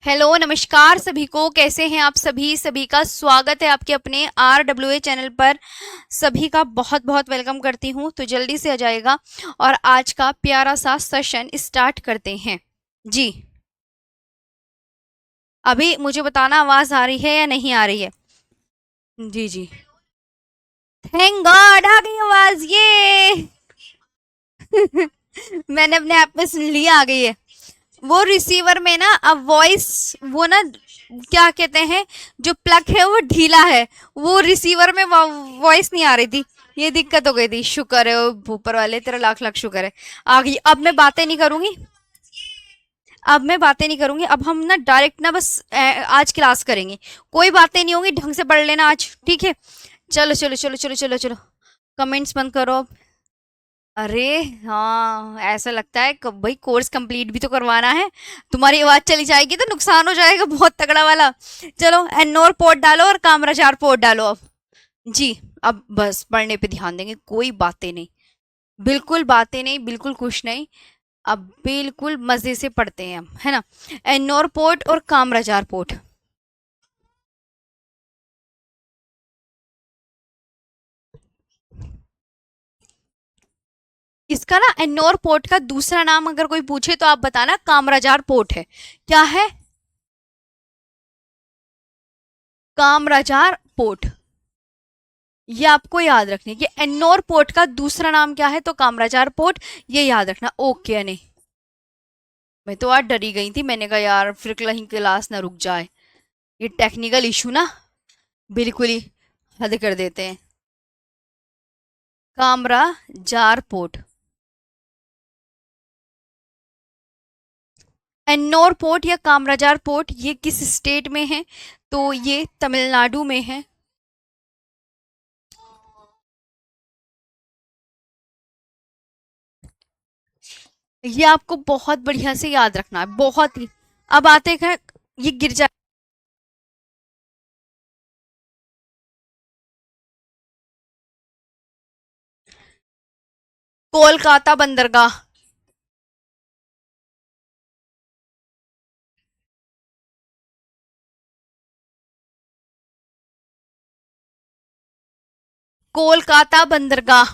Hello नमस्कार सभी को। कैसे हैं आप सभी? सभी का स्वागत है आपके अपने RWA चैनल पर। सभी का बहुत बहुत वेलकम करती हूँ। तो जल्दी से आ जाएगा और आज का प्यारा सा सेशन स्टार्ट करते हैं जी। अभी मुझे बताना आवाज आ रही है या नहीं आ रही है? जी जी। थैंक गॉड आ गई आवाज ये। मैंने अपने ऐप में सुन लिया, आ गई है। वो रिसीवर में ना अब वॉइस, वो ना क्या कहते हैं, जो प्लग है वो ढीला है। वो रिसीवर में वॉइस नहीं आ रही थी। ये दिक्कत हो गई थी। शुक्र है वो ऊपर वाले, तेरा लाख लाख शुक्र है। आ गई। अब मैं बातें नहीं करूंगी। अब मैं बातें नहीं करूंगी। अब हम ना डायरेक्ट ना बस आज क्लास करेंगे। कोई बातें नहीं होंगी। ढंग से पढ़ लेना आज, ठीक है? चलो चलो चलो चलो चलो चलो। कमेंट्स बंद करो अब। अरे हाँ, ऐसा लगता है भाई कोर्स कंप्लीट भी तो करवाना है। तुम्हारी आवाज चली जाएगी तो नुकसान हो जाएगा बहुत तगड़ा वाला। चलो एनोर पोर्ट डालो और कामराजार पोर्ट डालो अब। जी। अब बस पढ़ने पे ध्यान देंगे, कोई बातें नहीं। बिल्कुल बातें नहीं, बिल्कुल कुछ नहीं। अब बिल्कुल मजे से पढ़ते हैं हम, है ना? एनोर पोर्ट और कामराजार पोर्ट। इसका ना एनोर पोर्ट का दूसरा नाम अगर कोई पूछे तो आप बताना कामराजार पोर्ट है। क्या है? कामराजार पोर्ट। ये आपको याद रखने की। एन्नोर पोर्ट का दूसरा नाम क्या है? तो कामराजार पोर्ट। ये याद रखना, ओके? नहीं, मैं तो आज डरी गई थी। मैंने कहा यार फिर कहीं क्लास ना रुक जाए। ये टेक्निकल इशू ना बिल्कुल ही हद कर देते हैं। कामराजार पोर्ट। एन्नोर पोर्ट या कामराजार पोर्ट ये किस स्टेट में है? तो ये तमिलनाडु में है। ये आपको बहुत बढ़िया से याद रखना है, बहुत ही। अब आते हैं, ये गिर जाए। कोलकाता बंदरगाह। कोलकाता बंदरगाह।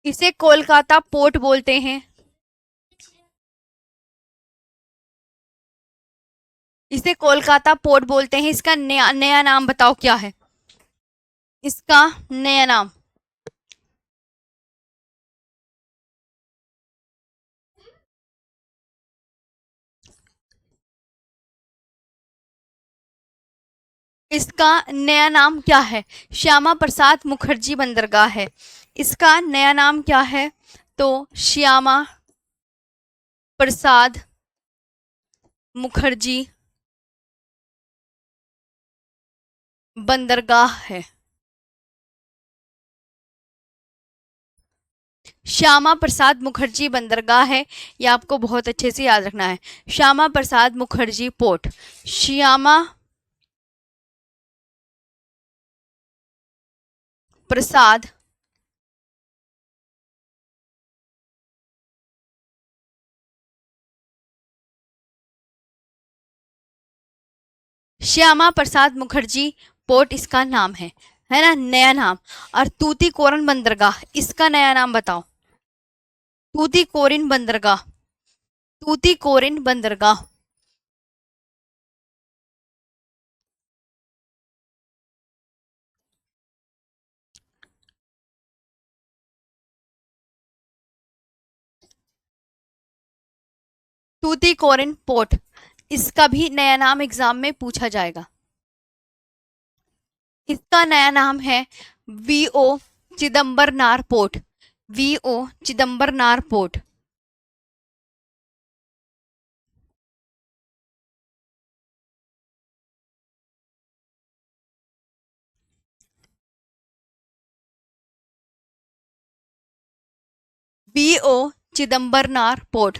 इसे कोलकाता पोर्ट बोलते हैं। इसे कोलकाता पोर्ट बोलते हैं। इसका नया नया नाम बताओ क्या है? इसका नया नाम। इसका नया नाम क्या है? श्यामा प्रसाद मुखर्जी बंदरगाह है। इसका नया नाम क्या है? तो श्यामा प्रसाद मुखर्जी बंदरगाह है। श्यामा प्रसाद मुखर्जी बंदरगाह है। ये आपको बहुत अच्छे से याद रखना है। श्यामा प्रसाद मुखर्जी पोर्ट। श्यामा प्रसाद श्यामा प्रसाद मुखर्जी पोर्ट इसका नाम है ना? नया नाम। और तूतीकोरन बंदरगाह, इसका नया नाम बताओ। तूतीकोरिन बंदरगाह। तूतीकोरिन बंदरगाह। तूतीकोरिन पोर्ट। इसका भी नया नाम एग्जाम में पूछा जाएगा। इसका नया नाम है V O Chidambaranar port. V O Chidambaranar port. V O Chidambaranar port.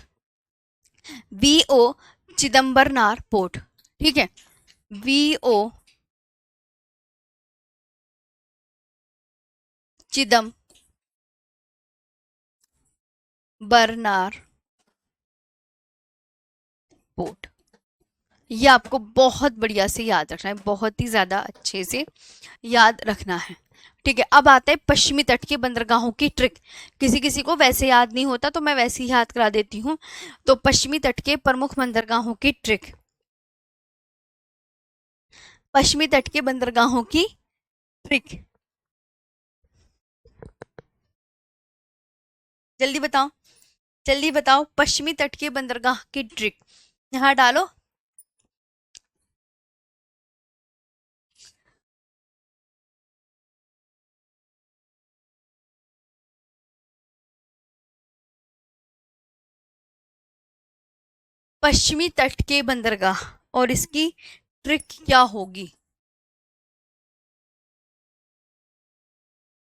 V O Chidambaranar port. ठीक है। V O Chidambaranar port. ये आपको बहुत बढ़िया से याद रखना है, बहुत ही ज्यादा अच्छे से याद रखना है। ठीक है, अब आता है पश्चिमी तट के बंदरगाहों की ट्रिक। किसी किसी को वैसे याद नहीं होता तो मैं वैसे ही याद करा देती हूँ। तो पश्चिमी तट के प्रमुख बंदरगाहों की ट्रिक, पश्चिमी तट के बंदरगाहों की ट्रिक, जल्दी बताओ, जल्दी बताओ, पश्चिमी तट के बंदरगाह की ट्रिक यहाँ डालो। पश्चिमी तट के बंदरगाह और इसकी ट्रिक क्या होगी,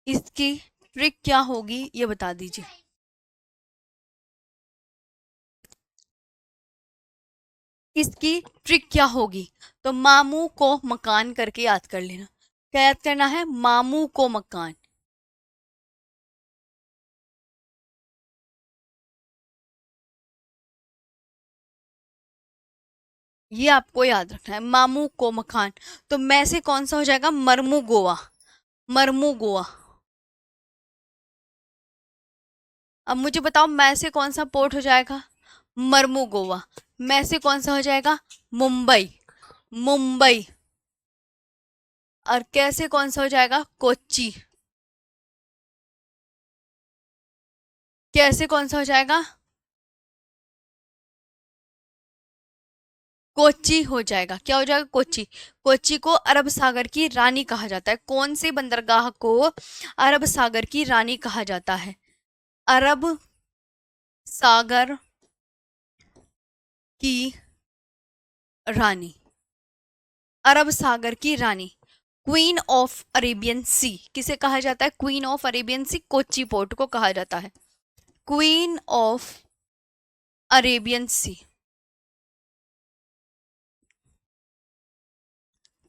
इसकी ट्रिक क्या होगी ये बता दीजिए। इसकी ट्रिक क्या होगी, तो मामू को मकान करके याद कर लेना। क्या याद करना है, मामू को मकान। ये आपको याद रखना है, मामू को मकान। तो मैं से कौन सा हो जाएगा, मरमू गोवा, मरमू गोवा। अब मुझे बताओ मैं से कौन सा पोर्ट हो जाएगा, मरमू गोवा। मैं से कौन सा हो जाएगा, मुंबई, मुंबई। और कैसे कौन सा हो जाएगा, कोच्चि। कैसे कौन सा हो जाएगा, कोच्चि हो जाएगा। क्या हो जाएगा, कोच्चि। कोच्चि को अरब सागर की रानी कहा जाता है। कौन से बंदरगाह को अरब सागर की रानी कहा जाता है, अरब सागर की रानी, अरब सागर की रानी, क्वीन ऑफ अरेबियन सी किसे कहा जाता है, queen of Arabian Sea Kochi port को कहा जाता है, queen of Arabian Sea.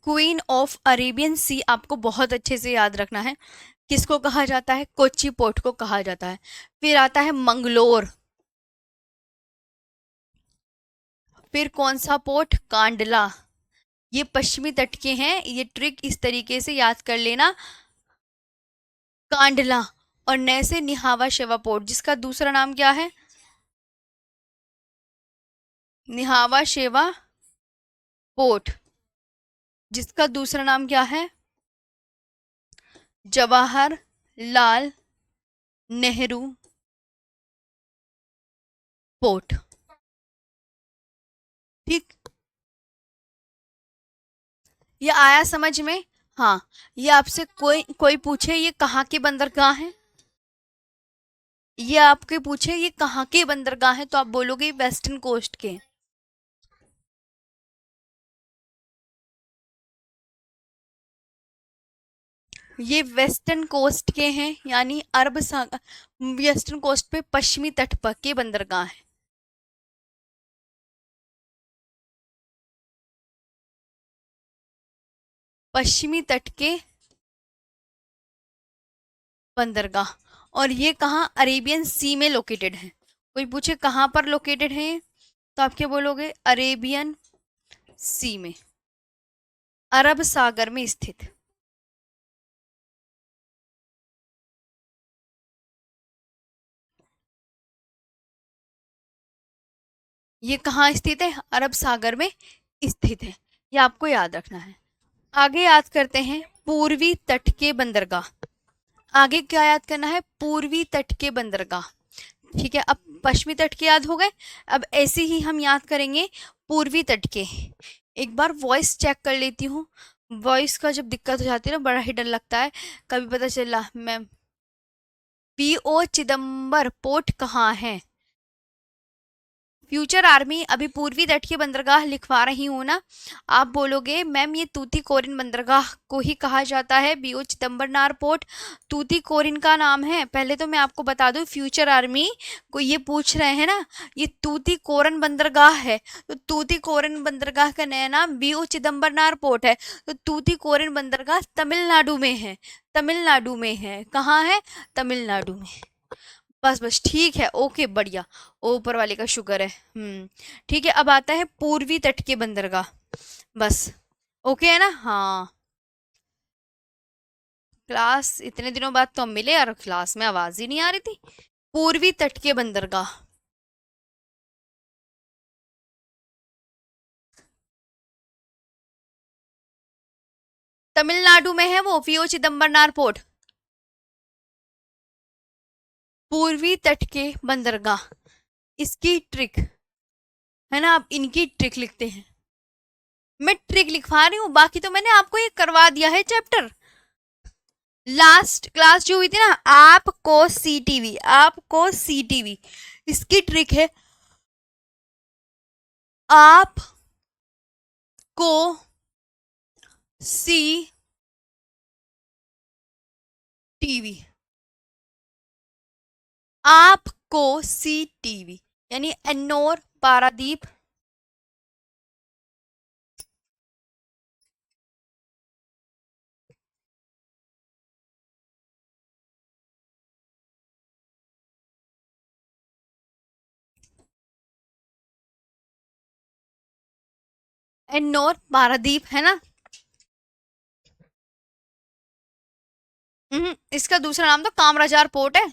Queen of Arabian Sea आपको बहुत अच्छे से याद रखना है, किसको कहा जाता है, कोच्चि पोर्ट को कहा जाता है। फिर आता है मंगलोर, फिर कौन सा पोर्ट, कांडला। ये पश्चिमी तट के हैं, ये ट्रिक इस तरीके से याद कर लेना, कांडला। और नए से निहावा शेवा पोर्ट, जिसका दूसरा नाम क्या है, निहावा शेवा पोर्ट, जिसका दूसरा नाम क्या है, जवाहरलाल नेहरू पोर्ट। ठीक, ये आया समझ में। हाँ, ये आपसे कोई कोई पूछे ये कहाँ के बंदरगाह है, ये आपके पूछे ये कहाँ के बंदरगाह है, तो आप बोलोगे वेस्टर्न कोस्ट के। ये वेस्टर्न कोस्ट के हैं, यानी अरब सागर, वेस्टर्न कोस्ट पे पश्चिमी तट पर के बंदरगाह हैं। पश्चिमी तट के बंदरगाह, और ये कहाँ, अरेबियन सी में लोकेटेड है। कोई पूछे कहाँ पर लोकेटेड है, तो आप क्या बोलोगे, अरेबियन सी में, अरब सागर में स्थित। ये कहाँ स्थित है, अरब सागर में स्थित है। ये आपको याद रखना है। आगे याद करते हैं पूर्वी तट के बंदरगाह। आगे क्या याद करना है, पूर्वी तट के बंदरगाह। ठीक है, अब पश्चिमी तट के याद हो गए, अब ऐसे ही हम याद करेंगे पूर्वी तट के। एक बार वॉइस चेक कर लेती हूँ, वॉइस का जब दिक्कत हो जाती है ना बड़ा ही डर लगता है, कभी पता चला मैं, पीओ चिदम्बर पोर्ट कहाँ है, फ्यूचर आर्मी अभी पूर्वी तट के बंदरगाह लिखवा रही हूँ ना, आप बोलोगे मैम ये तूतीकोरिन बंदरगाह को ही कहा जाता है, बीओ चिदम्बरनार पोर्ट तूतीकोरिन का नाम है। पहले तो मैं आपको बता दूं, फ्यूचर आर्मी को ये पूछ रहे हैं ना, ये तूतीकोरन बंदरगाह है, तो तूतीकोरिन बंदरगाह का नया नाम बीओ चिदम्बरनार पोर्ट है। तो तूतीकोरिन बंदरगाह तमिलनाडु में है, तमिलनाडु में है, कहाँ है, तमिलनाडु में। बस बस ठीक है, ओके बढ़िया। ऊपर वाले का शुक्र है। ठीक है, अब आता है पूर्वी तट के बंदरगाह। बस ओके है ना? हाँ। क्लास इतने दिनों बाद तो हम मिले और क्लास में आवाज ही नहीं आ रही थी। पूर्वी तट के बंदरगाह। तमिलनाडु में है वो, पीओ चिदम्बरनार पोर्ट। पूर्वी तट के बंदरगाह, इसकी ट्रिक है ना, आप इनकी ट्रिक लिखते हैं। मैं ट्रिक लिखवा रही हूँ, बाकी तो मैंने आपको ये करवा दिया है चैप्टर। लास्ट क्लास जो हुई थी ना, आपको सीटीवी, आपको सीटीवी, इसकी ट्रिक है। आप को सी टीवी, आपको सी टीवी यानी एन्नोर पारादीप, एन्नोर पारादीप है ना। इसका दूसरा नाम तो कामराजार पोर्ट है।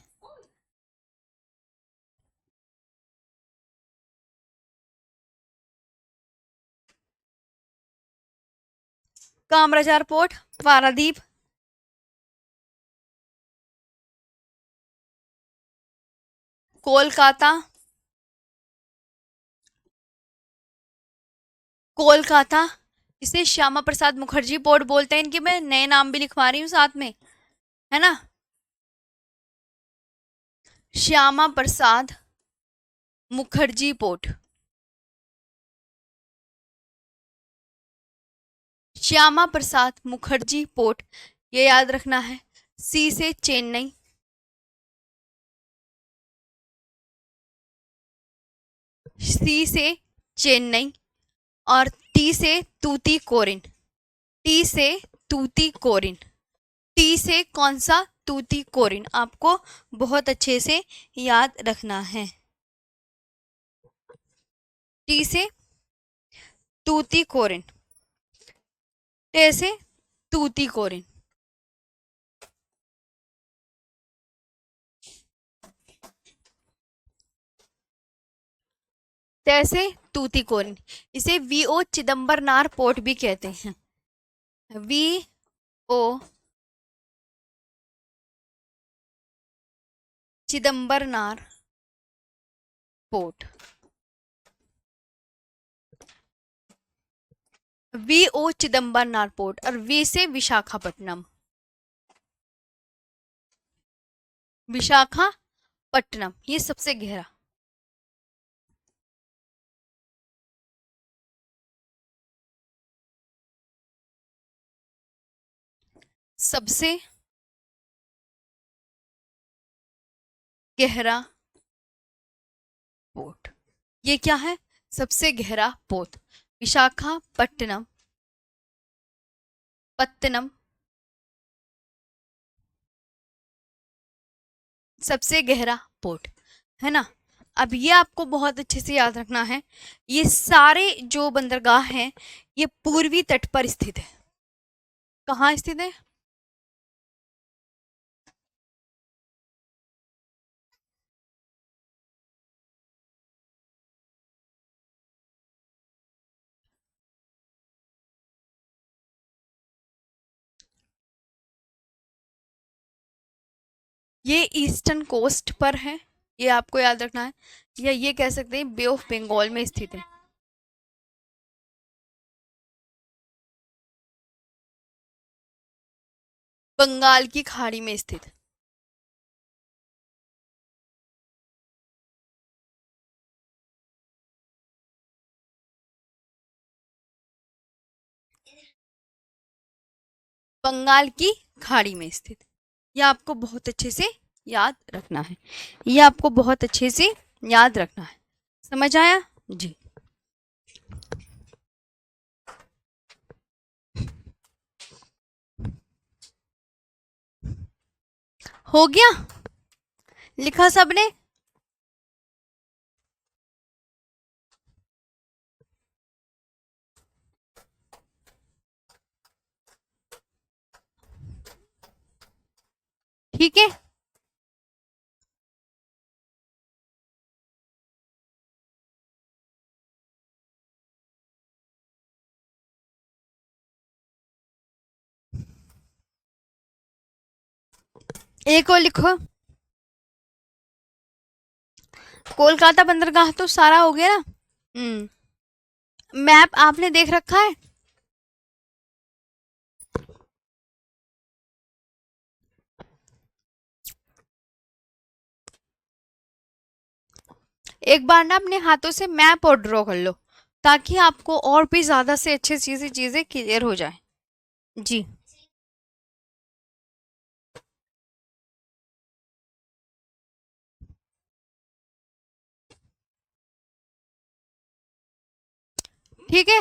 कामराजार पोर्ट, पारादीप, कोलकाता, कोलकाता। इसे श्यामा प्रसाद मुखर्जी पोर्ट बोलते हैं। इनके मैं नए नाम भी लिखवा रही हूँ साथ में, है ना। श्यामा प्रसाद मुखर्जी पोर्ट, श्यामा प्रसाद मुखर्जी पोर्ट, ये याद रखना है। सी से चेन्नई, सी से चेन्नई, और टी से तूती कोरिन, टी से तूती कोरिन, टी से कौन सा? तूती कोरिन, आपको बहुत अच्छे से याद रखना है। टी से तूती कोरिन, टे से तूती कोरिन। तैसे तूती कोरिन, इसे वीओ चिदम्बरनार पोर्ट भी कहते हैं। V O Chidambaranar port, V O Chidambaranar port, और वी से विशाखापट्टनम, विशाखापट्टनम ये सबसे गहरा। सबसे गहरा पोर्ट, ये क्या है? सबसे गहरा पोर्ट, विशाखापट्टनम, पत्तनम, सबसे गहरा पोर्ट, है ना। अब ये आपको बहुत अच्छे से याद रखना है। ये सारे जो बंदरगाह हैं, ये पूर्वी तट पर स्थित है। कहाँ स्थित है? ये ईस्टर्न कोस्ट पर है, ये आपको याद रखना है। या ये कह सकते हैं बे ऑफ बंगाल में स्थित है। बंगाल की खाड़ी में स्थित। बंगाल की खाड़ी में स्थित। ये आपको बहुत अच्छे से याद रखना है, ये आपको बहुत अच्छे से याद रखना है। समझ आया जी? हो गया। लिखा सबने? ठीक है, एक और लिखो। कोलकाता बंदरगाह तो सारा हो गया ना। मैप आपने देख रखा है? एक बार ना अपने हाथों से मैप और ड्रॉ कर लो, ताकि आपको और भी ज्यादा से अच्छी चीजें चीजें क्लियर हो जाए। जी। ठीक है,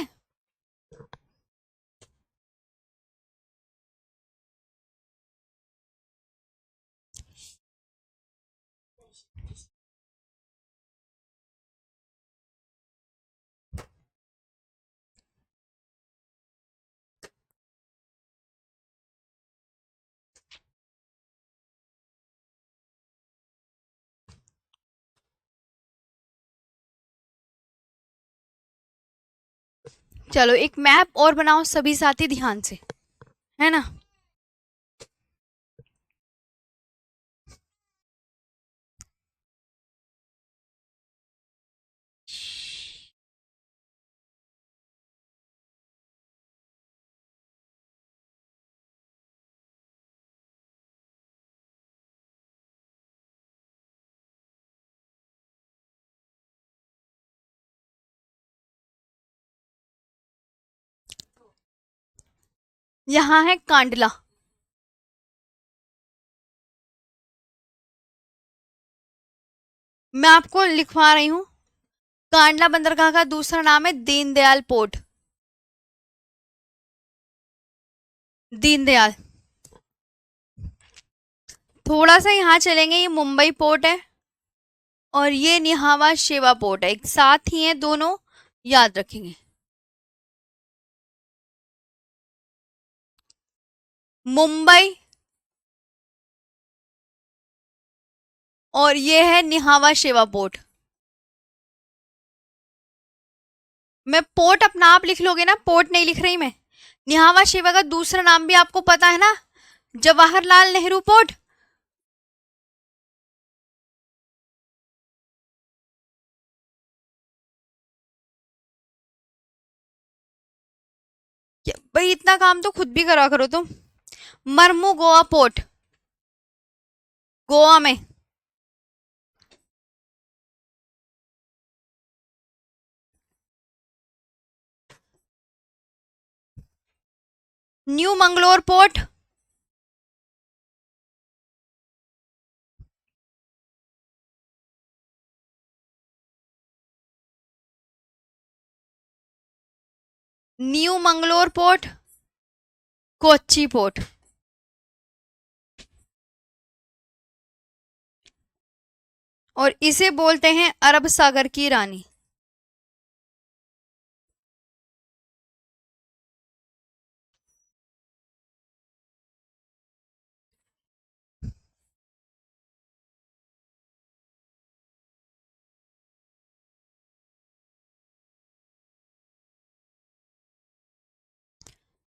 चलो एक मैप और बनाओ सभी साथी ध्यान से, है ना। यहाँ है कांडला। मैं आपको लिखवा रही हूँ। कांडला बंदरगाह का दूसरा नाम है दीनदयाल पोर्ट। दीनदयाल। थोड़ा सा यहाँ चलेंगे, ये मुंबई पोर्ट है और ये निहावा शेवा पोर्ट है, एक साथ ही है दोनों, याद रखेंगे। मुंबई और ये है निहावा शेवा पोर्ट। मैं पोर्ट अपना आप लिख लोगे ना, पोर्ट नहीं लिख रही मैं। निहावा शेवा का दूसरा नाम भी आपको पता है ना, जवाहरलाल नेहरू पोर्ट। भाई इतना काम तो खुद भी करा करो तुम। मरमू गोवा पोर्ट, गोवा में। New Mangalore port, new Mangalore port, Kochi port. और इसे बोलते हैं अरब सागर की रानी।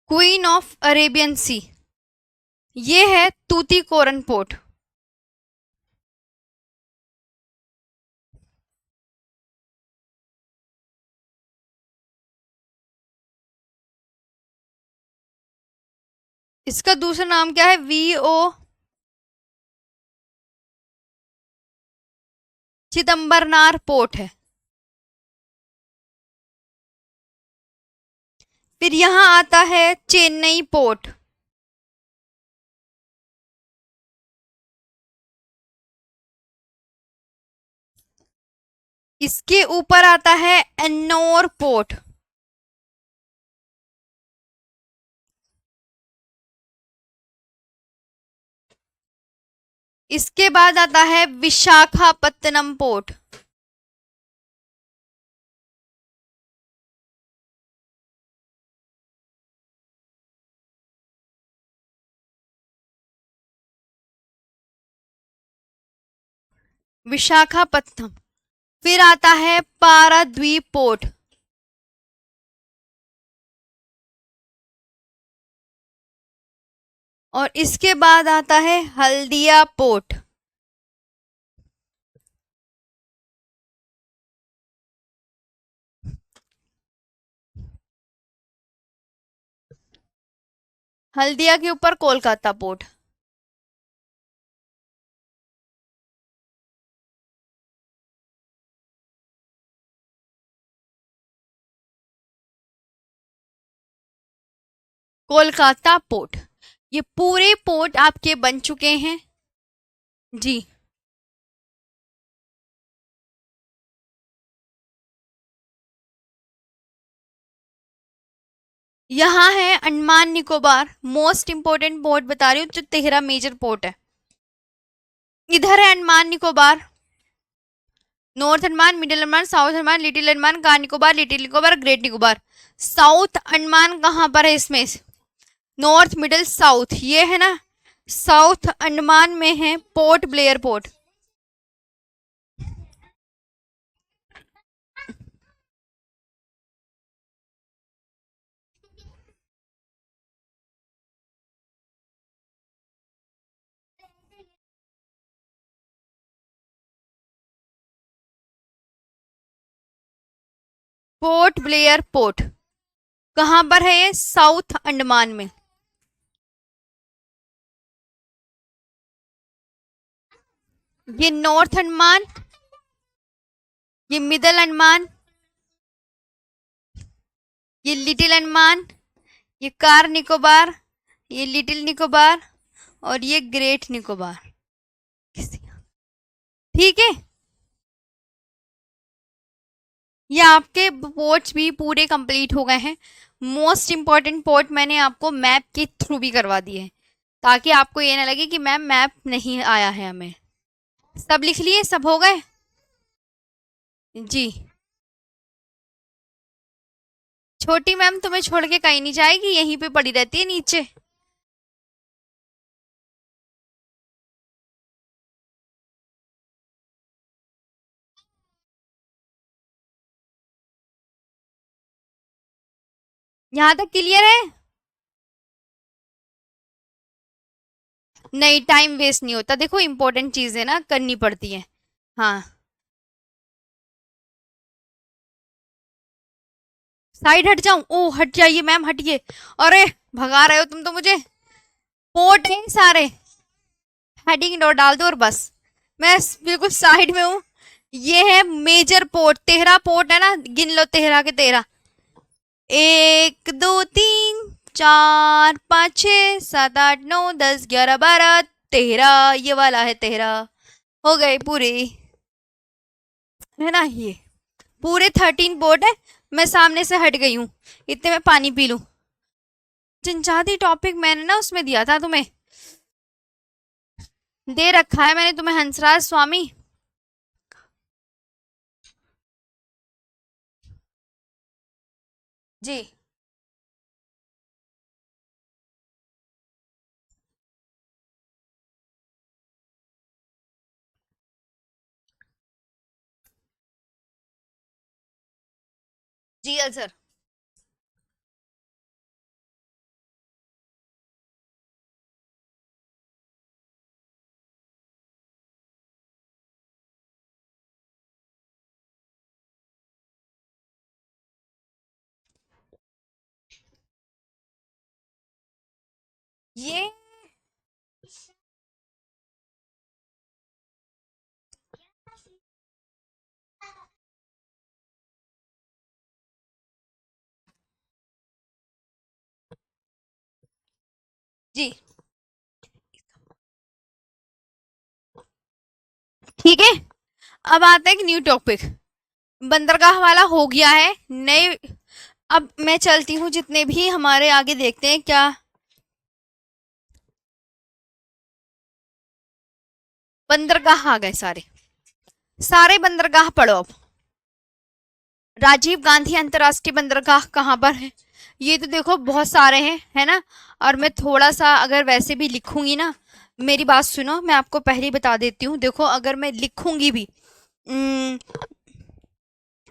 क्वीन ऑफ अरेबियन सी, ये है तूतीकोरन पोर्ट। इसका दूसरा नाम क्या है? वीओ चिदम्बरनार पोर्ट है। फिर यहां आता है चेन्नई पोर्ट। इसके ऊपर आता है एन्नोर पोर्ट। इसके बाद आता है विशाखापत्तनम पोर्ट। विशाखापत्तनम। फिर आता है पाराद्वीप पोर्ट। और इसके बाद आता है हल्दिया पोर्ट। हल्दिया के ऊपर कोलकाता पोर्ट। कोलकाता पोर्ट। ये पूरे पोर्ट आपके बन चुके हैं जी। यहाँ है Andaman Nicobar, most important port बता रही हूँ, जो 13 मेजर पोर्ट है। इधर है Andaman Nicobar, north Andaman, middle Andaman, south Andaman, little Andaman, car Nicobar, little Nicobar, great Nicobar. South Andaman कहाँ पर है इसमें? नॉर्थ, मिडिल, साउथ, ये है ना। साउथ अंडमान में है port Blair port. Port Blair port कहां पर है? ये साउथ अंडमान में। ये नॉर्थ अंडमान, ये मिडिल अंडमान, ये लिटिल अंडमान, ये कार निकोबार, ये लिटिल निकोबार, और ये ग्रेट निकोबार। ठीक है, ये आपके पोर्ट्स भी पूरे कंप्लीट हो गए हैं। मोस्ट इंपॉर्टेंट पोर्ट मैंने आपको मैप के थ्रू भी करवा दिए हैं, ताकि आपको ये ना लगे कि मैम मैप नहीं आया है हमें। सब लिख लिए? सब हो गए जी। छोटी मैम तुम्हें छोड़ के कहीं नहीं जाएगी, यहीं पे पड़ी रहती है नीचे। यहाँ तक क्लियर है? नहीं, टाइम वेस्ट नहीं होता, देखो इंपॉर्टेंट चीजें ना करनी पड़ती है। हाँ, साइड हट जाऊं? ओ हट जाइए मैम, हटिए। अरे भगा रहे हो तुम तो मुझे। पोर्ट है सारे, हेडिंग डॉट डाल दो और बस। मैं बिल्कुल साइड में हूँ। ये है मेजर पोर्ट, 13 पोर्ट है ना, गिन लो 13 के 13। 1 2 3 4 5 6 7 8 9 10 11 12 13, ये वाला है 13। हो गए पूरे, है ना। ये पूरे 13 पोर्ट है। मैं सामने से हट गई हूँ, इतने में पानी पी लूं। जनजाति टॉपिक मैंने ना उसमें दिया था तुम्हें, दे रखा है मैंने तुम्हें, हंसराज स्वामी। जी जी सर। ये जी ठीक है। अब आता है एक न्यू टॉपिक, बंदरगाह वाला हो गया है नए। अब मैं चलती हूँ, जितने भी हमारे आगे देखते हैं क्या बंदरगाह आ गए सारे, सारे बंदरगाह पढ़ो अब। राजीव गांधी अंतरराष्ट्रीय बंदरगाह कहाँ पर है? ये तो देखो बहुत सारे हैं, है ना। और मैं थोड़ा सा अगर वैसे भी लिखूंगी ना, मेरी बात सुनो, मैं आपको पहले ही बता देती हूँ। देखो अगर मैं लिखूंगी भी, उम,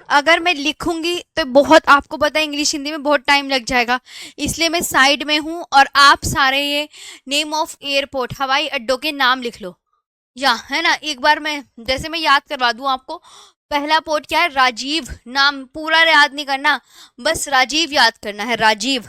अगर मैं लिखूंगी तो बहुत, आपको पता है इंग्लिश हिंदी में बहुत टाइम लग जाएगा, इसलिए मैं साइड में हूँ। और आप सारे ये नेम ऑफ एयरपोर्ट, हवाई अड्डों के नाम लिख लो, या है ना। एक बार मैं जैसे मैं याद करवा दूं आपको। पहला पोर्ट क्या है? राजीव। नाम पूरा याद नहीं करना, बस राजीव याद करना है, राजीव।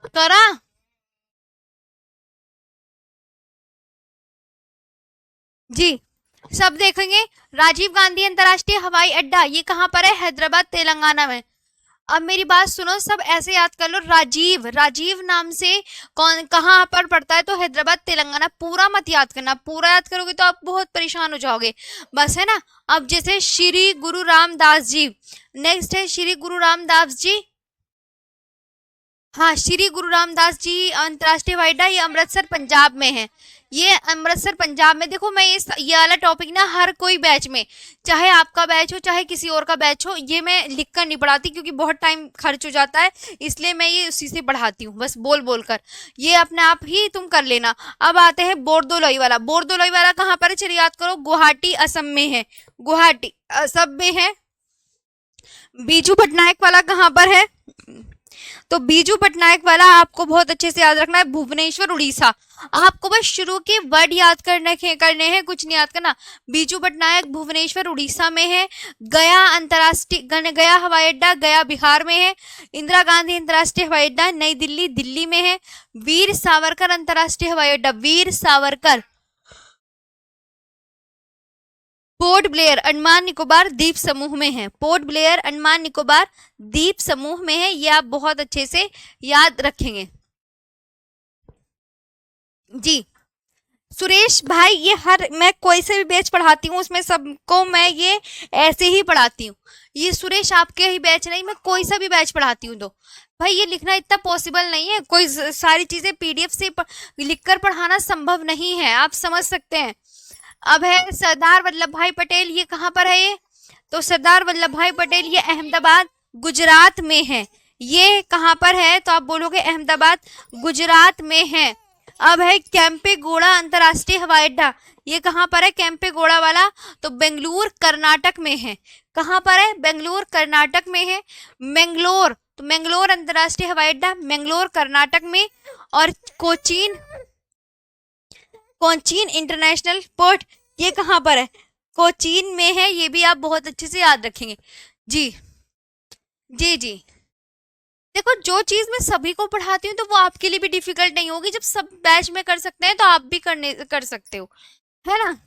करा। जी, सब देखेंगे। राजीव गांधी अंतर्राष्ट्रीय हवाई अड्डा ये कहाँ पर है? हैदराबाद तेलंगाना में। अब मेरी बात सुनो, सब ऐसे याद कर लो, राजीव, राजीव नाम से कौन कहाँ पर पड़ता है? तो हैदराबाद तेलंगाना। पूरा मत याद करना, पूरा याद करोगे तो आप बहुत परेशान हो जाओगे, बस, है ना। अब जैसे श्री गुरु रामदास जी, नेक्स्ट है श्री गुरु रामदास जी। हाँ, श्री गुरु रामदास जी अंतर्राष्ट्रीय हवाई अड्डा, ये अमृतसर पंजाब में है। ये अमृतसर पंजाब में। देखो मैं ये वाला टॉपिक ना हर कोई बैच में, चाहे आपका बैच हो चाहे किसी और का बैच हो, ये मैं लिख कर नहीं पढ़ाती क्योंकि बहुत टाइम खर्च हो जाता है, इसलिए मैं ये उसी से पढ़ाती हूँ, बस बोल बोल कर। ये अपने आप ही तुम कर लेना। अब आते हैं बोरदोलोई वाला। बोरदोलोई वाला कहाँ पर है? चलिए याद करो, गुवाहाटी असम में है, गुवाहाटी असम में है। बीजू पटनायक वाला कहाँ पर है? तो बीजू पटनायक वाला आपको बहुत अच्छे से याद रखना है, भुवनेश्वर उड़ीसा। आपको बस शुरू के वर्ड याद करने हैं, कुछ नहीं याद करना। बीजू पटनायक भुवनेश्वर उड़ीसा में है। गया अंतर्राष्ट्रीय, गया हवाई अड्डा गया बिहार में है। इंदिरा गांधी अंतर्राष्ट्रीय हवाई अड्डा नई दिल्ली, दिल्ली में है। वीर सावरकर अंतर्राष्ट्रीय हवाई अड्डा, वीर सावरकर, पोर्ट ब्लेयर अंडमान निकोबार द्वीप समूह में है। पोर्ट ब्लेयर अंडमान निकोबार द्वीप समूह में है, ये आप बहुत अच्छे से याद रखेंगे जी। सुरेश भाई, ये हर, मैं कोई से भी बैच पढ़ाती हूँ उसमें सबको मैं ये ऐसे ही पढ़ाती हूँ। ये सुरेश आपके ही बैच नहीं, मैं कोई सा भी बैच पढ़ाती हूँ। तो भाई ये लिखना इतना पॉसिबल नहीं है, कोई सारी चीजें पीडीएफ से लिखकर पढ़ाना संभव नहीं है, आप समझ सकते हैं। अब है सरदार वल्लभ भाई पटेल, ये कहाँ पर है? ये तो सरदार वल्लभ भाई पटेल ये अहमदाबाद गुजरात में है। ये कहाँ पर है? तो आप बोलोगे अहमदाबाद गुजरात में है। अब है कैंपेगौड़ा अंतर्राष्ट्रीय हवाई अड्डा, ये कहाँ पर है? कैंपेगौड़ा वाला तो बेंगलुरु कर्नाटक में है। कहाँ पर है? बेंगलुरु कर्नाटक में है। मैंगलोर, तो मैंगलोर अंतर्राष्ट्रीय हवाई अड्डा मैंगलोर कर्नाटक में। और कोचीन, कोचीन इंटरनेशनल पोर्ट, ये कहाँ पर है? कोचीन में है, ये भी आप बहुत अच्छे से याद रखेंगे जी। जी जी। देखो जो चीज मैं सभी को पढ़ाती हूँ तो वो आपके लिए भी डिफिकल्ट नहीं होगी, जब सब बैच में कर सकते हैं तो आप भी कर सकते हो, है ना।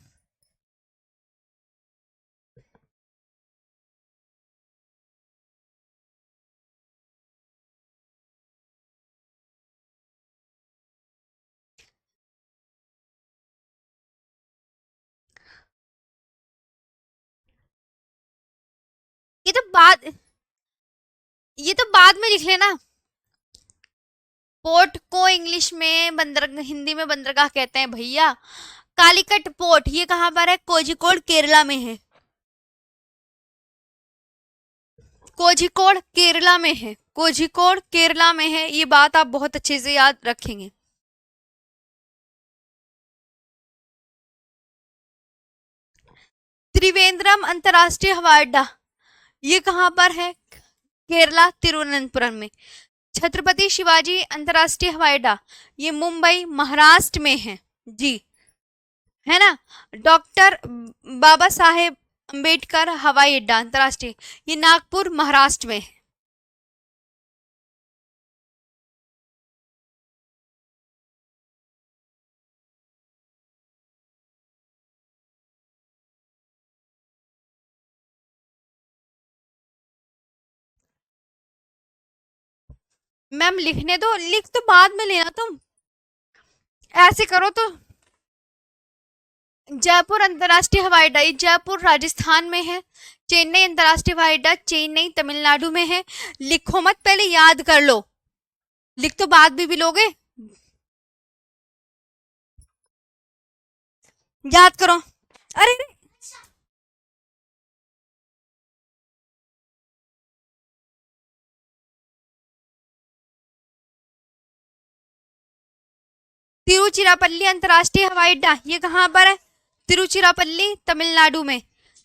ये तो बाद ये तो बाद में लिख लेना। पोर्ट को इंग्लिश में बंदर, हिंदी में बंदरगाह कहते हैं भैया। कालीकट पोर्ट ये कहाँ पर है? कोझिकोड केरला में है। कोझिकोड केरला में है, कोझिकोड केरला में है, ये बात आप बहुत अच्छे से याद रखेंगे। त्रिवेंद्रम अंतर्राष्ट्रीय हवाई अड्डा ये कहाँ पर है? केरला तिरुवनंतपुरम में। छत्रपति शिवाजी अंतर्राष्ट्रीय हवाई अड्डा ये मुंबई महाराष्ट्र में है जी, है ना। डॉक्टर बाबा साहेब अंबेडकर हवाई अड्डा अंतर्राष्ट्रीय ये नागपुर महाराष्ट्र में है। मैम लिखने दो, लिख तो बाद में लेना तुम, ऐसे करो तो। जयपुर अंतर्राष्ट्रीय हवाई अड्डा ये जयपुर राजस्थान में है। चेन्नई अंतर्राष्ट्रीय हवाई अड्डा चेन्नई तमिलनाडु में है। लिखो मत, पहले याद कर लो, लिख तो बाद भी लोगे, याद करो। अरे तिरुचिरापल्ली अंतर्राष्ट्रीय हवाई अड्डा ये कहाँ पर है? तिरुचिरापल्ली तमिलनाडु में।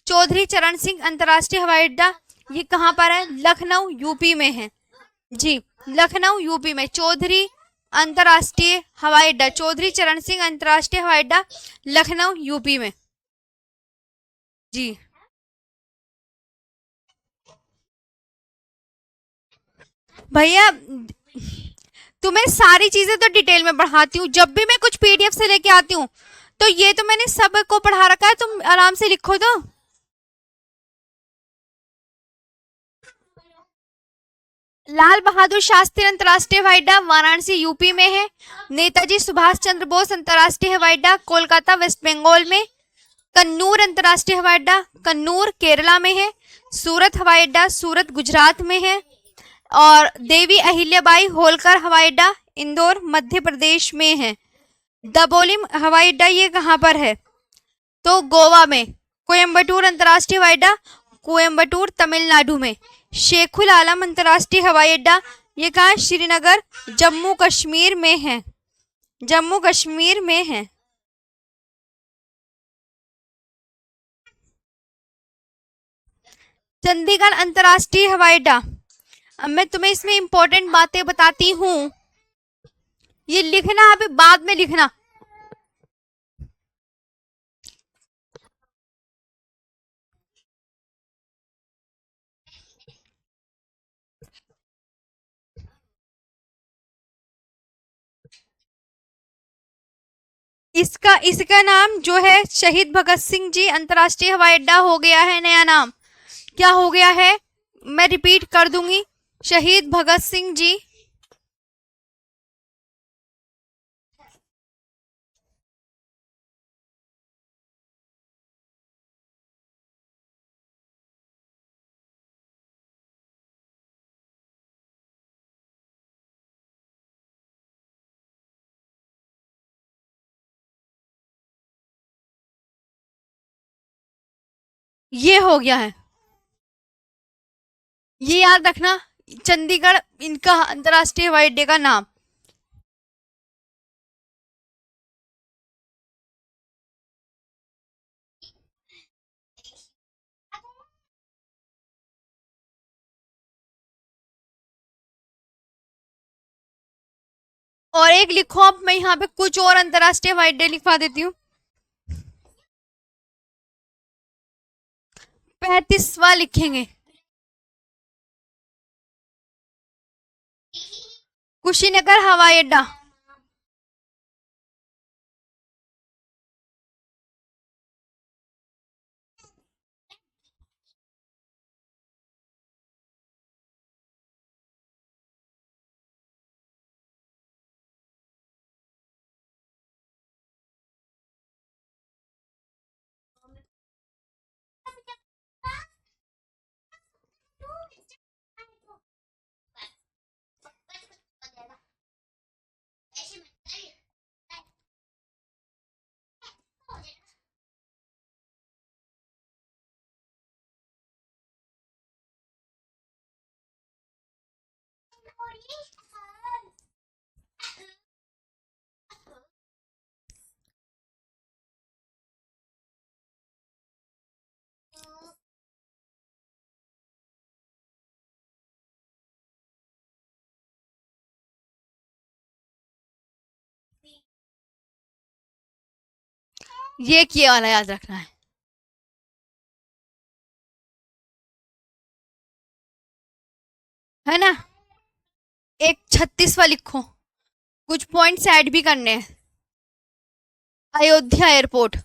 चौधरी चरण सिंह अंतर्राष्ट्रीय हवाई अड्डा ये कहाँ पर है? लखनऊ यूपी में है जी, लखनऊ यूपी में। चौधरी अंतर्राष्ट्रीय हवाई अड्डा, चौधरी चरण सिंह अंतर्राष्ट्रीय हवाई अड्डा लखनऊ यूपी में जी। भैया तुम्हें सारी चीजें तो डिटेल में पढ़ाती हूँ, जब भी मैं कुछ पीडीएफ से लेके आती हूँ तो ये तो मैंने सबको पढ़ा रखा है, तुम आराम से लिखो तो। लाल बहादुर शास्त्री अंतर्राष्ट्रीय हवाई अड्डा वाराणसी यूपी में है। नेताजी सुभाष चंद्र बोस अंतर्राष्ट्रीय हवाई अड्डा कोलकाता वेस्ट बंगाल में। कन्नूर अंतर्राष्ट्रीय हवाई अड्डा कन्नूर केरला में है। सूरत हवाई अड्डा सूरत गुजरात में है। और देवी अहिल्याबाई होलकर हवाई अड्डा इंदौर मध्य प्रदेश में है। दबोलिम हवाई अड्डा ये कहाँ पर है? तो गोवा में। कोयम्बटूर अंतर्राष्ट्रीय हवाई अड्डा कोयम्बटूर तमिलनाडु में। शेखुल आलम अंतर्राष्ट्रीय हवाई अड्डा ये कहाँ? श्रीनगर जम्मू कश्मीर में है, जम्मू कश्मीर में है। चंडीगढ़ अंतर्राष्ट्रीय हवाई अड्डा, अब मैं तुम्हें इसमें इंपॉर्टेंट बातें बताती हूँ, ये लिखना अभी बाद में लिखना। इसका इसका नाम जो है शहीद भगत सिंह जी अंतर्राष्ट्रीय हवाई अड्डा हो गया है, नया नाम क्या हो गया है? मैं रिपीट कर दूंगी, शहीद भगत सिंह जी ये हो गया है, ये याद रखना। चंडीगढ़ इनका अंतर्राष्ट्रीय हवाई अड्डे का नाम। और एक लिखो, अब मैं यहाँ पे कुछ और अंतर्राष्ट्रीय हवाई अड्डे लिखवा देती हूँ। 35वां लिखेंगे, कुशीनगर हवाई अड्डा। ये किए वाला याद रखना है ना। एक 36वां लिखो, कुछ पॉइंट्स ऐड भी करने हैं। अयोध्या एयरपोर्ट।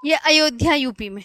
ये अयोध्या यूपी में।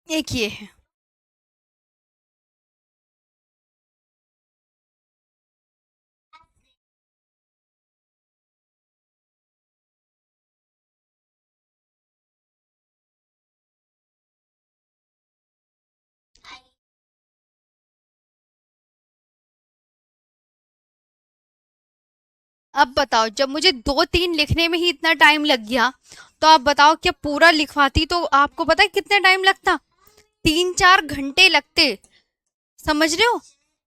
एक ये है। अब बताओ, जब मुझे 2-3 लिखने में ही इतना टाइम लग गया, तो आप बताओ क्या पूरा लिखवाती तो आपको पता है कितना टाइम लगता? 3-4 घंटे लगते। समझ रहे हो?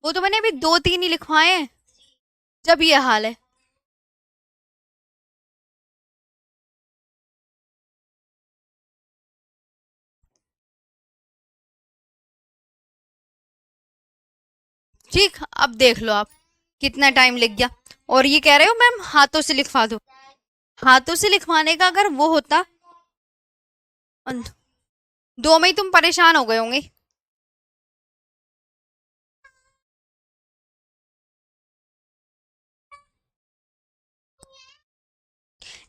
वो तो मैंने अभी 2-3 ही लिखवाए हैं, जब ये हाल है। ठीक, अब देख लो आप कितना टाइम लग गया। और ये कह रहे हो मैम हाथों से लिखवा दो। हाथों से लिखवाने का अगर वो होता, 2 में ही तुम परेशान हो गए होंगे।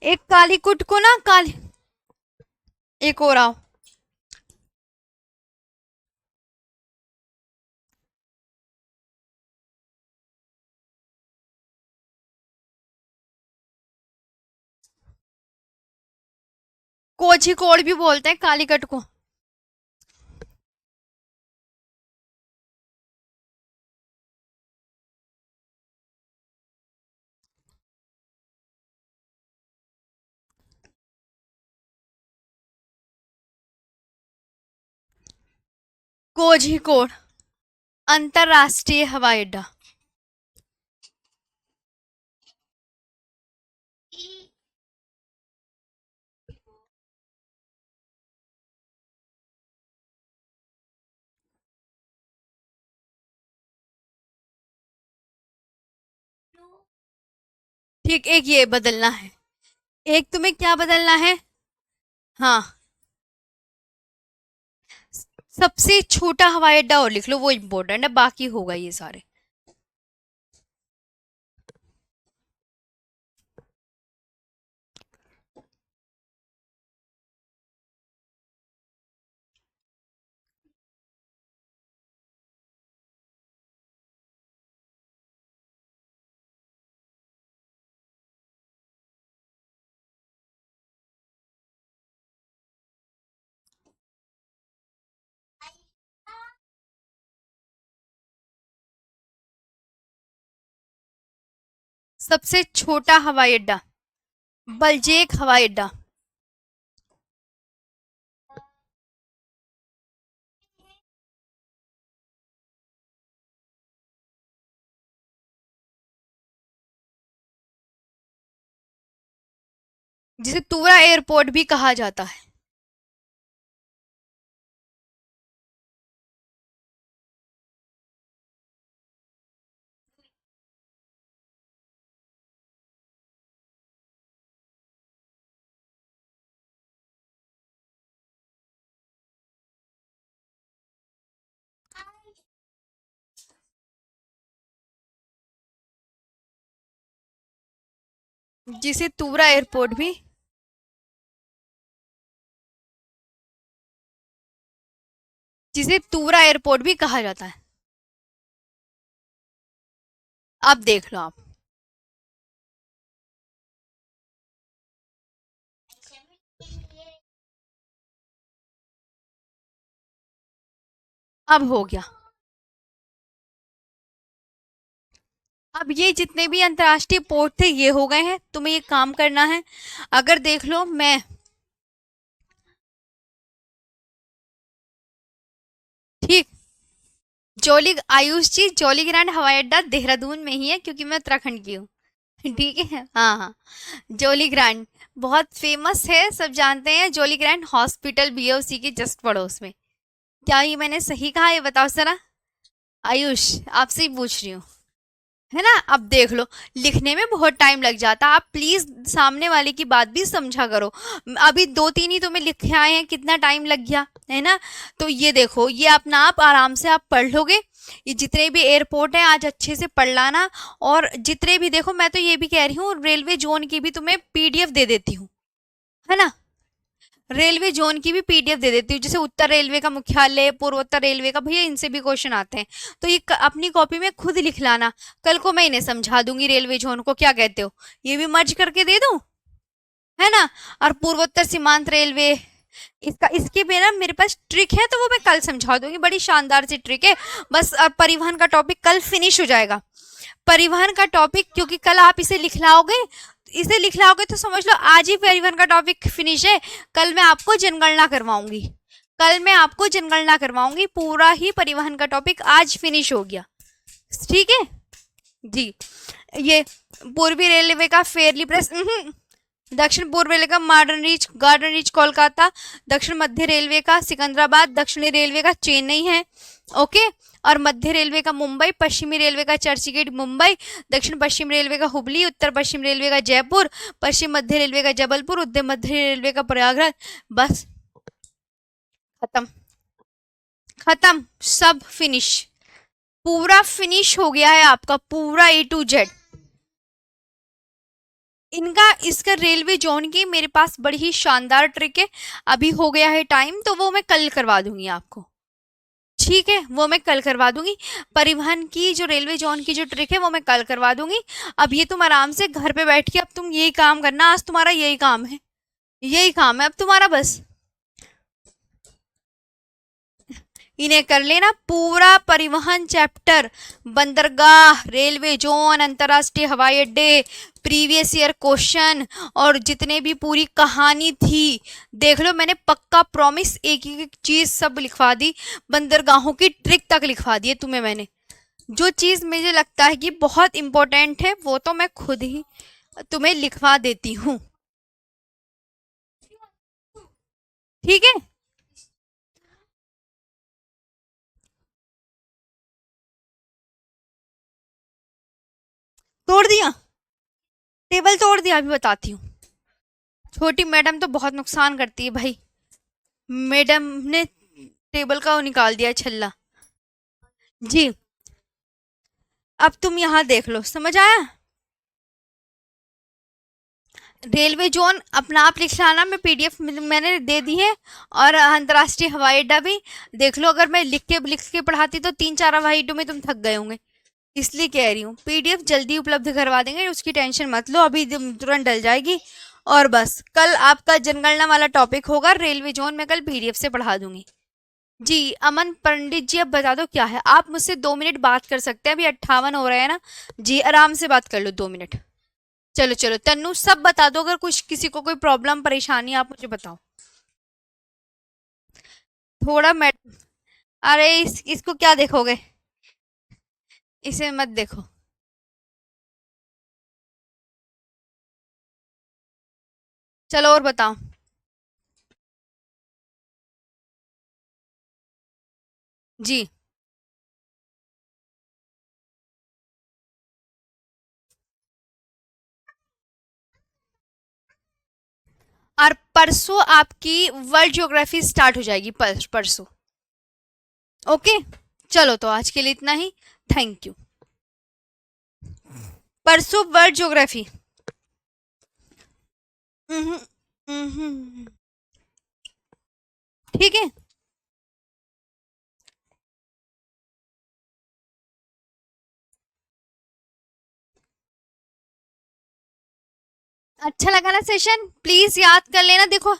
एक काली कुट को ना, काली, एक और आओ। कोझी कोड़ भी बोलते हैं कालीकट को। कोझी कोड़ अंतरराष्ट्रीय हवाई अड्डा। ठीक, एक ये बदलना है। एक तुम्हें क्या बदलना है? हाँ, सबसे छोटा हवाई अड्डा और लिख लो, वो इम्पोर्टेंट है, बाकी होगा ये सारे। सबसे छोटा हवाई अड्डा, बलजेक हवाई अड्डा। जिसे तूरा एयरपोर्ट भी कहा जाता है। जिसे तूरा एयरपोर्ट भी, जिसे तूरा एयरपोर्ट भी कहा जाता है। अब देख लो आप। अब हो गया। अब ये जितने भी अंतर्राष्ट्रीय पोर्ट थे ये हो गए हैं, तुम्हें ये काम करना है। अगर देख लो मैं, ठीक, जॉली आयुष जी, जॉली ग्रैंड हवाई अड्डा देहरादून में ही है क्योंकि मैं उत्तराखंड की हूँ। ठीक है, हाँ हाँ। जॉली ग्रैंड बहुत फेमस है, सब जानते हैं। जॉली ग्रैंड हॉस्पिटल भी है उसी के जस्ट पड़ोस में। क्या ये मैंने सही कहा, ये बताओ जरा। आयुष, आपसे ही पूछ रही हूँ, है ना। अब देख लो, लिखने में बहुत टाइम लग जाता, आप प्लीज सामने वाले की बात भी समझा करो। अभी दो तीन ही तुम्हें लिखे आए हैं, कितना टाइम लग गया है ना। तो ये देखो, ये अपना आप आराम से आप पढ़ लोगे। ये जितने भी एयरपोर्ट है आज अच्छे से पढ़ लाना। और जितने भी देखो, मैं तो ये भी कह रही हूँ रेलवे जोन की भी तुम्हें पीडीएफ दे देती हूँ, है ना। रेलवे जोन की भी पीडीएफ दे देती हूँ, जैसे उत्तर रेलवे का मुख्यालय, पूर्वोत्तर रेलवे का, भैया इनसे भी क्वेश्चन आते हैं। तो ये अपनी कॉपी में खुद लिख लाना। कल को मैं इन्हें समझा दूंगी रेलवे जोन को, क्या कहते हो, ये भी मर्ज करके दे दूं, है ना। और पूर्वोत्तर सीमांत रेलवे, इसका इसके भी ना मेरे पास ट्रिक है, तो वो मैं कल समझा दूंगी, बड़ी शानदार सी ट्रिक है। बस परिवहन का टॉपिक कल फिनिश हो जाएगा। परिवहन का टॉपिक, क्योंकि कल आप इसे लिख लाओगे, इसे लिख लाओगे तो समझ लो आज ही परिवहन का टॉपिक फिनिश है। कल मैं आपको जनगणना करवाऊंगी, कल मैं आपको जनगणना करवाऊंगी, पूरा ही परिवहन का टॉपिक आज फिनिश हो गया। ठीक है जी। ये पूर्वी रेलवे का फेयरली प्रेस, दक्षिण पूर्व रेलवे का modern reach garden reach Kolkata, दक्षिण मध्य रेलवे का सिकंदराबाद, दक्षिणी रेलवे का चेन्नई है, ओके। और मध्य रेलवे का मुंबई, पश्चिमी रेलवे का चर्चगेट मुंबई, दक्षिण पश्चिम रेलवे का हुबली, उत्तर पश्चिम रेलवे का जयपुर, पश्चिम मध्य रेलवे का जबलपुर, उत्तर मध्य रेलवे का प्रयागराज। बस खत्म, खत्म, सब फिनिश, पूरा फिनिश हो गया है आपका, पूरा A to Z। इनका इसका रेलवे जोन की मेरे पास बड़ी ही शानदार ट्रिक है। अभी हो गया है टाइम, तो वो मैं कल करवा दूंगी आपको, ठीक है, वो मैं कल करवा दूंगी। परिवहन की जो रेलवे जोन की जो ट्रिक है वो मैं कल करवा दूंगी। अब ये तुम आराम से घर पे बैठ के अब तुम यही काम करना, आज तुम्हारा यही काम है, यही काम है अब तुम्हारा बस। इन्हें कर लेना पूरा परिवहन चैप्टर, बंदरगाह, रेलवे जोन, अंतरराष्ट्रीय हवाई अड्डे, प्रीवियस ईयर क्वेश्चन, और जितने भी पूरी कहानी थी देख लो। मैंने पक्का प्रॉमिस एक एक चीज सब लिखवा दी, बंदरगाहों की ट्रिक तक लिखवा दी है तुम्हें मैंने। जो चीज मुझे लगता है कि बहुत इंपॉर्टेंट है वो तो मैं खुद ही तुम्हें लिखवा देती हूँ, ठीक है। तोड़ दिया, टेबल तोड़ दिया, अभी बताती हूँ। छोटी मैडम तो बहुत नुकसान करती है भाई। मैडम ने टेबल का वो निकाल दिया छल्ला। जी। अब तुम यहाँ देख लो, समझ आया? रेलवे जोन अपना आप लिख लाना, मैं पीडीएफ मैंने दे दी है। और अंतर्राष्ट्रीय हवाई अड्डा भी देख लो। अगर मैं लिख के पढ़ाती तो 3-4 हवाई अड्डों में तुम थक गए होंगे। इसलिए कह रही हूँ, पीडीएफ जल्दी उपलब्ध करवा देंगे, उसकी टेंशन मत लो, अभी तुरंत डल जाएगी। और बस कल आपका जनगणना वाला टॉपिक होगा, रेलवे जोन में कल पीडीएफ से पढ़ा दूंगी। जी अमन पंडित जी, अब बता दो क्या है। आप मुझसे 2 मिनट बात कर सकते हैं, अभी 58 हो रहे हैं ना। जी आराम से बात कर लो 2 मिनट। चलो चलो तन्नू, सब बता दो, अगर कुछ किसी को कोई प्रॉब्लम परेशानी आप मुझे बताओ। थोड़ा मैं, अरे इसको क्या देखोगे, इसे मत देखो। चलो और बताओ। जी। और परसों आपकी वर्ल्ड ज्योग्राफी स्टार्ट हो जाएगी, परसों। ओके। चलो तो आज के लिए इतना ही। Thank you. परसों वर्ल्ड ज्योग्राफी। ठीक है। अच्छा लगा ना सेशन, प्लीज याद कर लेना। देखो